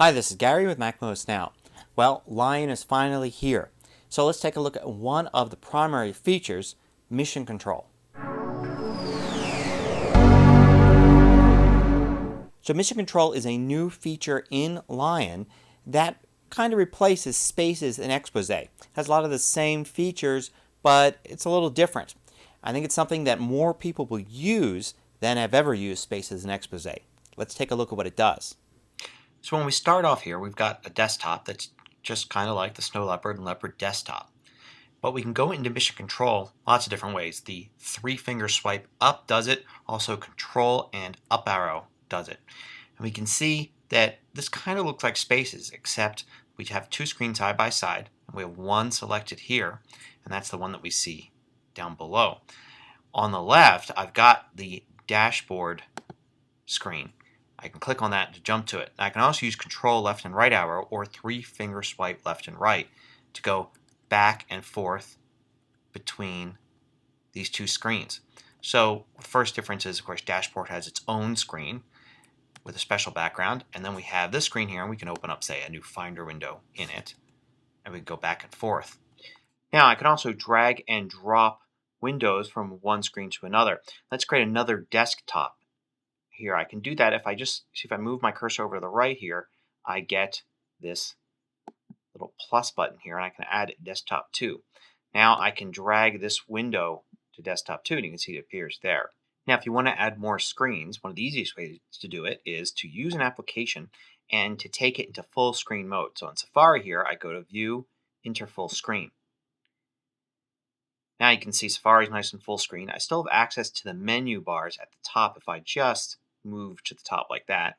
Hi, this is Gary with MacMost Now. Well, Lion is finally here. So let's take a look at one of the primary features, mission control. So mission control is a new feature in Lion that kind of replaces spaces in expose. It has a lot of the same features, but it's a little different. I think it's something that more people will use than have ever used spaces in expose. Let's take a look at what it does. So when we start off here, we've got a desktop that's just kind of like the Snow Leopard and Leopard desktop. But we can go into mission control lots of different ways. The 3-finger swipe up does it, also control and up arrow does it. And we can see that this kind of looks like spaces, except we have 2 screens side by side, and we have one selected here, and that's the one that we see down below. On the left, I've got the dashboard screen. I can click on that to jump to it. I can also use control left and right arrow or 3-finger swipe left and right to go back and forth between these 2 screens. So the first difference is, of course, dashboard has its own screen with a special background, and then we have this screen here, and we can open up, say, a new Finder window in it, and we can go back and forth. Now I can also drag and drop windows from one screen to another. Let's create another desktop. Here I can do that if I just see, if I move my cursor over to the right here, I get this little plus button here, and I can add desktop 2. Now I can drag this window to desktop 2, and you can see it appears there. Now if you want to add more screens, one of the easiest ways to do it is to use an application and to take it into full screen mode. So in Safari here, I go to View, Enter Full Screen. Now you can see Safari is nice and full screen. I still have access to the menu bars at the top if I just move to the top like that.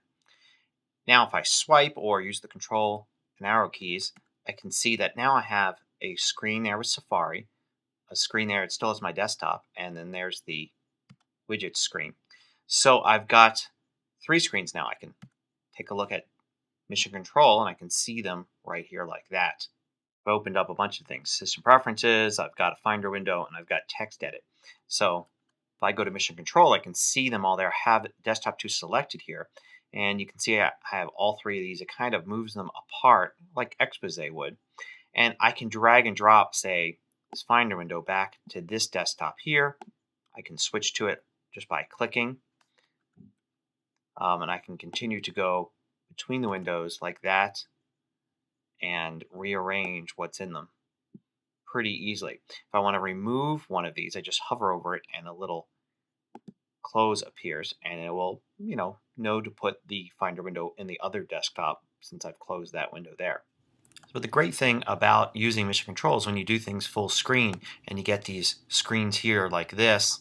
Now if I swipe or use the control and arrow keys, I can see that now I have a screen there with Safari, a screen there, it still has my desktop, and then there's the widgets screen. So I've got 3 screens now. I can take a look at mission control and I can see them right here like that. I've opened up a bunch of things. System preferences, I've got a Finder window, and I've got text edit. So if I go to mission control, I can see them all there. I have desktop 2 selected here. And you can see I have all 3 of these. It kind of moves them apart like expose would. And I can drag and drop, say, this Finder window back to this desktop here. I can switch to it just by clicking. And I can continue to go between the windows like that and rearrange what's in them pretty easily. If I want to remove one of these, I just hover over it and a little close appears, and it will, know to put the Finder window in the other desktop since I've closed that window there. So the great thing about using mission control is when you do things full screen and you get these screens here like this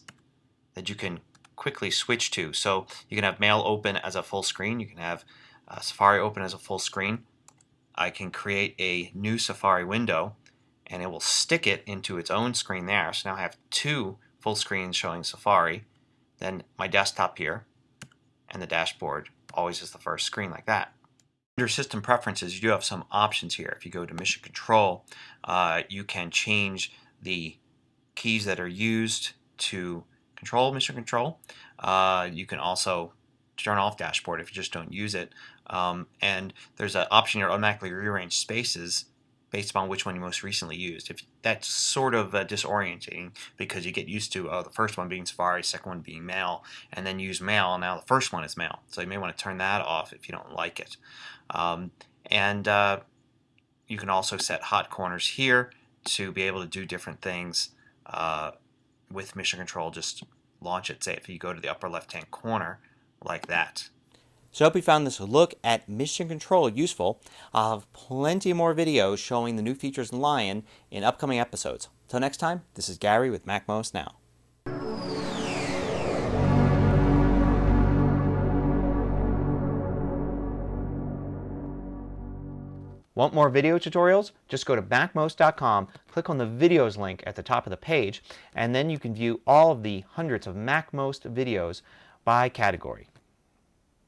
that you can quickly switch to. So you can have Mail open as a full screen. You can have Safari open as a full screen. I can create a new Safari window and it will stick it into its own screen there. So now I have 2 full screens showing Safari, then my desktop here, and the dashboard always is the first screen like that. Under System Preferences, you do have some options here. If you go to Mission Control, you can change the keys that are used to control Mission Control. You can also turn off Dashboard if you just don't use it. And there's an option here to automatically rearrange spaces based upon which one you most recently used. If that's sort of disorienting because you get used to the first one being Safari, second one being Mail, and then you use Mail, and now the first one is Mail. So you may want to turn that off if you don't like it. You can also set hot corners here to be able to do different things with Mission Control. Just launch it, say if you go to the upper left-hand corner like that. So I hope you found this look at mission control useful. I'll have plenty more videos showing the new features in Lion in upcoming episodes. Till next time, this is Gary with MacMost Now. Want more video tutorials? Just go to MacMost.com, click on the videos link at the top of the page, and then you can view all of the hundreds of MacMost videos by category.